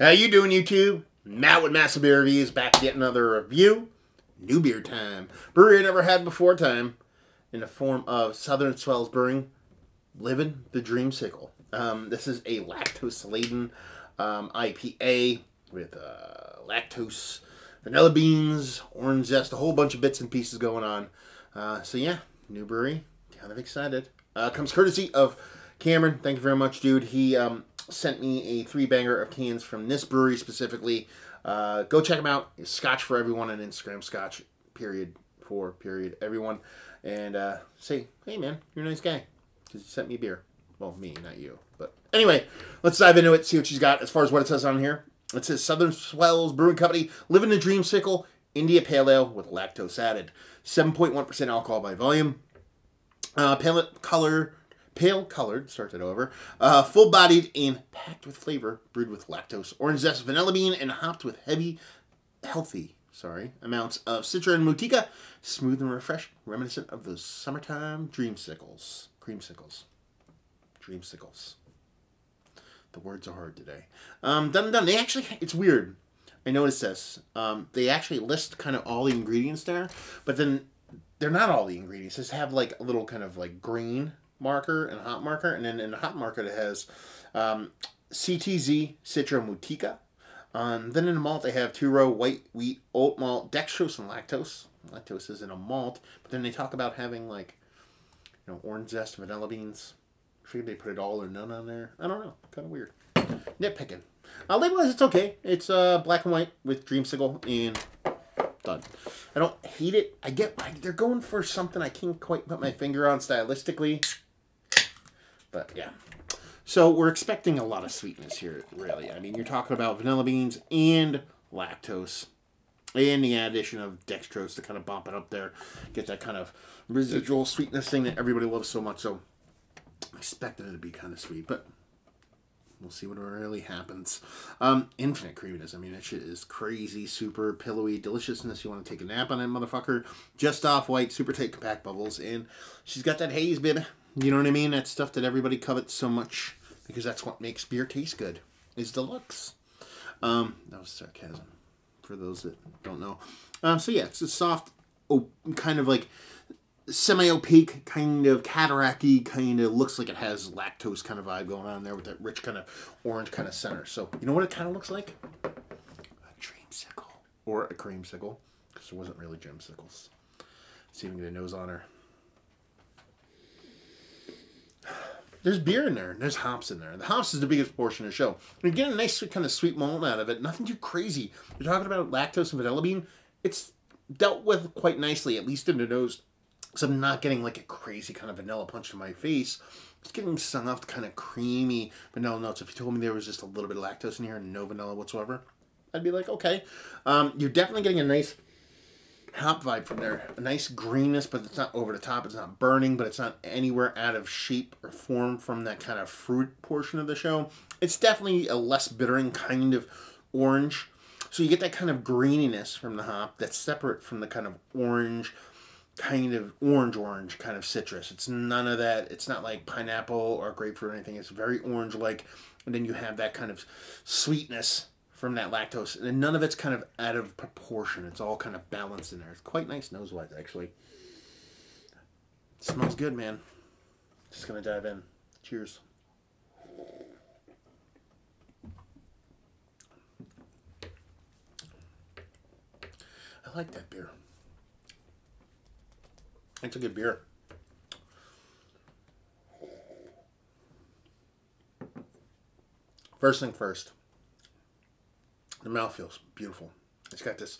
How you doing, YouTube? Matt with Massive Beer Reviews, back to get another review. New beer time. Brewery I never had before time, in the form of Southern Swells Brewing, Livin, the Dreamsicle. This is a lactose-laden IPA with lactose, vanilla beans, orange zest, a whole bunch of bits and pieces going on. So yeah, new brewery. Kind of excited. Comes courtesy of Cameron. Thank you very much, dude. He sent me a 3-banger of cans from this brewery specifically. Go check them out. It's Scotch for everyone on Instagram. Scotch, everyone. And say, hey man, you're a nice guy. Because you sent me beer. Well, me, not you. But anyway, let's dive into it, see what she's got as far as what it says on here. It says Southern Swells Brewing Company, Livin the Dreamsicle, India Pale Ale with lactose added. 7.1% alcohol by volume. Pale colored, full bodied and packed with flavor, brewed with lactose, orange zest, vanilla bean, and hopped with healthy amounts of citra and mutica, smooth and refreshing, reminiscent of those summertime creamsicles. The words are hard today. Done. They actually, it's weird. I noticed this. They actually list kind of all the ingredients there, but then they're not all the ingredients. They just have like a little kind of like green marker and hop marker, and then in the hop marker it has CTZ, Citra, Mutica. Then in the malt they have 2-row white wheat, oat malt, dextrose, and lactose. Lactose is in a malt, but then they talk about having like, you know, orange zest, vanilla beans. I figured they put it all or none on there. I don't know, kind of weird. Nitpicking. Label-wise, it's okay. It's black and white with Dreamsicle and done. I don't hate it. I get they're going for something I can't quite put my finger on stylistically. But yeah. So we're expecting a lot of sweetness here, really. I mean, you're talking about vanilla beans and lactose. And the addition of dextrose to kind of bump it up there. Get that kind of residual sweetness thing that everybody loves so much. So I'm expecting it to be kind of sweet. But we'll see what really happens. Infinite creaminess. I mean, that shit is crazy, super pillowy deliciousness. You want to take a nap on that motherfucker. Just off white, super tight, compact bubbles. And she's got that haze, baby. You know what I mean? That stuff that everybody covets so much. Because that's what makes beer taste good. Is the looks. That was sarcasm. For those that don't know. So yeah, it's a soft, kind of like semi-opaque, kind of cataract-y, kind of looks like it has lactose kind of vibe going on there with that rich kind of orange kind of center. So, you know what it kind of looks like? A dreamsicle. Or a creamsicle. Because there wasn't really dreamsicles. Let's see if we can get a nose on her. There's beer in there. There's hops in there. The hops is the biggest portion of the show. You're getting a nice kind of sweet malt out of it. Nothing too crazy. You're talking about lactose and vanilla bean. It's dealt with quite nicely, at least in the nose. So I'm not getting like a crazy kind of vanilla punch to my face. It's getting soft, kind of creamy vanilla notes. If you told me there was just a little bit of lactose in here and no vanilla whatsoever, I'd be like, okay. You're definitely getting a nice hop vibe from there. A nice greenness, but it's not over the top. It's not burning, but it's not anywhere out of shape or form from that kind of fruit portion of the show. It's definitely a less bittering kind of orange. So you get that kind of greeniness from the hop that's separate from the kind of orange kind of citrus. It's none of that. It's not like pineapple or grapefruit or anything. It's very orange-like. And then you have that kind of sweetness from that lactose. And then none of it's kind of out of proportion. It's all kind of balanced in there. It's quite nice nose-wise, actually. It smells good, man. Just going to dive in. Cheers. I like that beer. It's a good beer. First thing first. The mouth feels beautiful. It's got this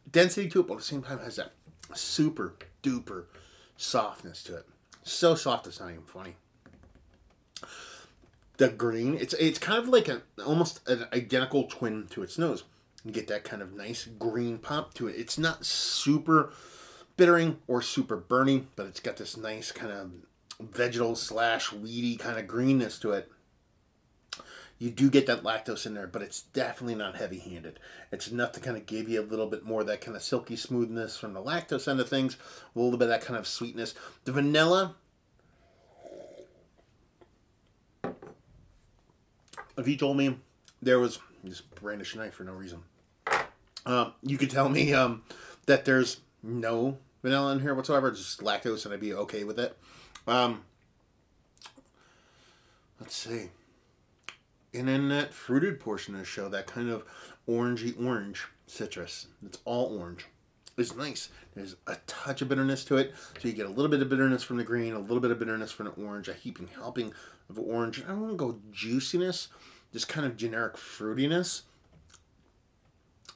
density to it, but at the same time it has that super duper softness to it. So soft it's not even funny. The green, it's kind of like almost an identical twin to its nose. You get that kind of nice green pop to it. It's not super bittering or super burning, but it's got this nice kind of vegetal / weedy kind of greenness to it. You do get that lactose in there, but it's definitely not heavy-handed. It's enough to kind of give you a little bit more of that kind of silky smoothness from the lactose end of things, a little bit of that kind of sweetness. The vanilla, if you told me there was just brandish a knife for no reason. You could tell me that there's no vanilla in here whatsoever, just lactose, and I'd be okay with it. Let's see. And in that fruited portion of the show, that kind of orangey orange citrus, it's all orange. It's nice. There's a touch of bitterness to it, so you get a little bit of bitterness from the green, a little bit of bitterness from the orange, a heaping helping of orange. I don't want to go juiciness, just kind of generic fruitiness,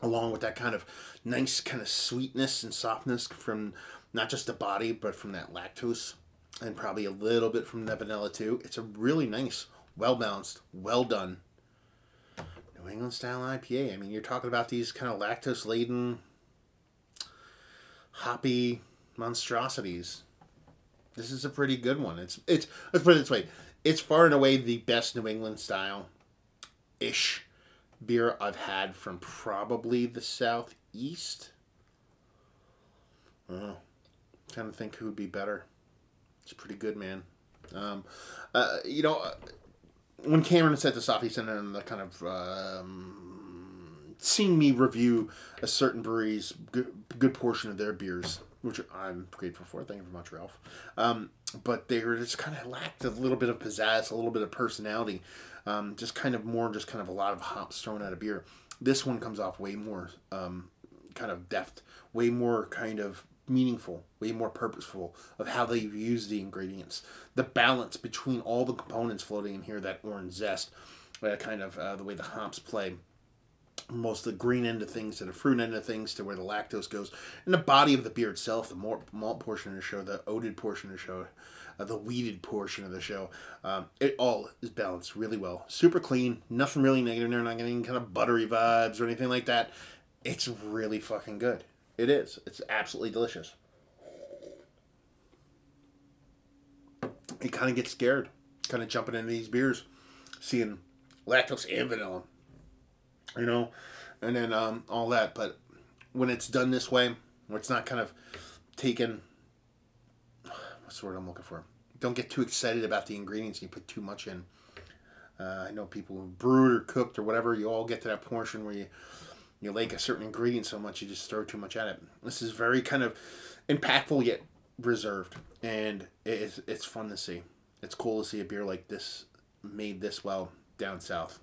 along with that kind of nice kind of sweetness and softness from not just the body, but from that lactose, and probably a little bit from the vanilla too. It's a really nice, well-balanced, well-done New England style IPA. I mean, you're talking about these kind of lactose-laden, hoppy monstrosities. This is a pretty good one. It's let's put it this way. It's far and away the best New England style-ish beer I've had from probably the Southeast. Oh, trying to think who would be better. It's pretty good, man. You know, when Cameron said this off, he sent in the kind of seeing me review a certain brewery's good portion of their beers, which I'm grateful for. Thank you very much, Ralph. But they were just kind of lacked a little bit of pizzazz, a little bit of personality. Just kind of a lot of hops thrown at a beer. This one comes off way more kind of deft, way more kind of meaningful, way more purposeful of how they've used the ingredients. The balance between all the components floating in here, that orange zest, kind of the way the hops play, most of the green end of things to the fruit end of things to where the lactose goes, and the body of the beer itself, the malt portion of the show, the oated portion of the show, the wheated portion of the show, it all is balanced really well. Super clean, nothing really negative in there, not getting kind of buttery vibes or anything like that. It's really fucking good. It is. It's absolutely delicious. You kind of get scared, kind of jumping into these beers, seeing lactose and vanilla, you know, and then all that. But when it's done this way, where it's not kind of taken, what's the word I'm looking for? Don't get too excited about the ingredients and you put too much in. I know people who brewed or cooked or whatever, you all get to that portion where you like a certain ingredient so much you just throw too much at it. This is very kind of impactful yet reserved, and it's fun to see. It's cool to see a beer like this made this well down south,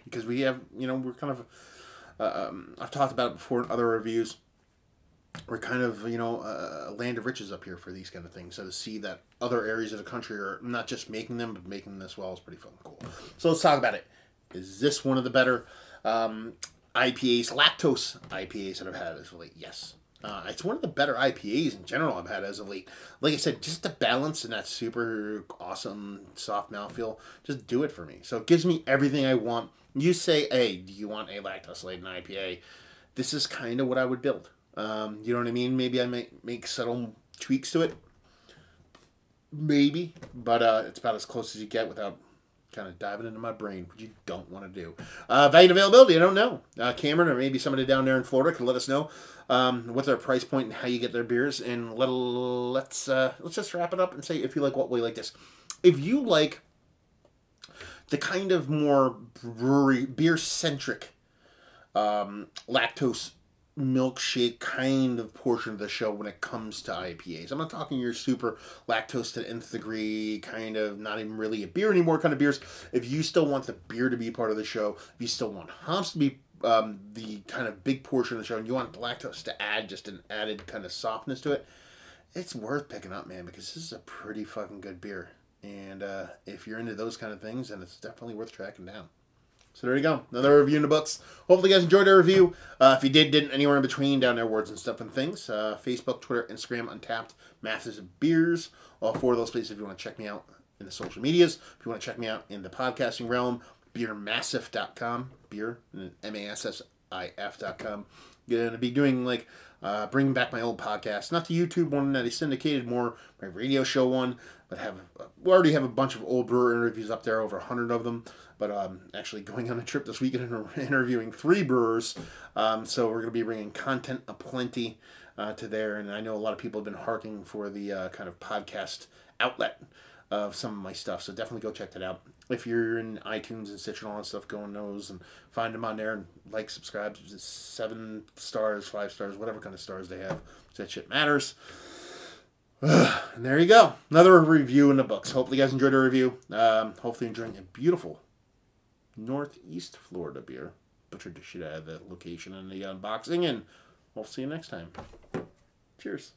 because we have, you know, we're kind of I've talked about it before in other reviews. We're kind of, you know, a land of riches up here for these kind of things. So to see that other areas of the country are not just making them, but making them this well is pretty fucking cool. So let's talk about it. Is this one of the better IPAs, lactose IPAs that I've had as of late? Yes. It's one of the better IPAs in general I've had as of late. Like I said, just the balance and that super awesome soft mouthfeel, just do it for me. So it gives me everything I want. You say, hey, do you want a lactose-laden IPA? This is kind of what I would build. You know what I mean? Maybe I might make subtle tweaks to it. Maybe. But it's about as close as you get without kind of diving into my brain, which you don't want to do. Value and availability, I don't know. Cameron or maybe somebody down there in Florida could let us know what their price point and how you get their beers. And let's just wrap it up and say if you like what we like this. If you like the kind of more beer-centric lactose milkshake kind of portion of the show when it comes to IPAs. I'm not talking your super lactose to the nth degree, kind of not even really a beer anymore kind of beers. If you still want the beer to be part of the show, if you still want hops to be the kind of big portion of the show, and you want the lactose to add just an added kind of softness to it, it's worth picking up, man, because this is a pretty fucking good beer. And if you're into those kind of things, then it's definitely worth tracking down. So there you go. Another review in the books. Hopefully you guys enjoyed our review. If you didn't, anywhere in between, down there, words and stuff and things. Facebook, Twitter, Instagram, Untapped, Masters of Beers. All four of those places if you want to check me out in the social medias. If you want to check me out in the podcasting realm, beermassif.com. Beer, MASSIF.com. Going to be doing, like, bringing back my old podcast. Not the YouTube one that is syndicated, more my radio show one. But we already have a bunch of old brewer interviews up there, over 100 of them. But actually going on a trip this weekend and interviewing 3 brewers. So we're going to be bringing content aplenty to there. And I know a lot of people have been harking for the kind of podcast outlet of some of my stuff. So definitely go check that out. If you're in iTunes and Stitch and all that stuff, go on those and find them on there and like, subscribe. 7 stars, 5 stars, whatever kind of stars they have. That shit matters. And there you go. Another review in the books. Hopefully you guys enjoyed the review. Hopefully enjoying a beautiful Northeast Florida beer. Butchered the shit out of the location and the unboxing. And we'll see you next time. Cheers.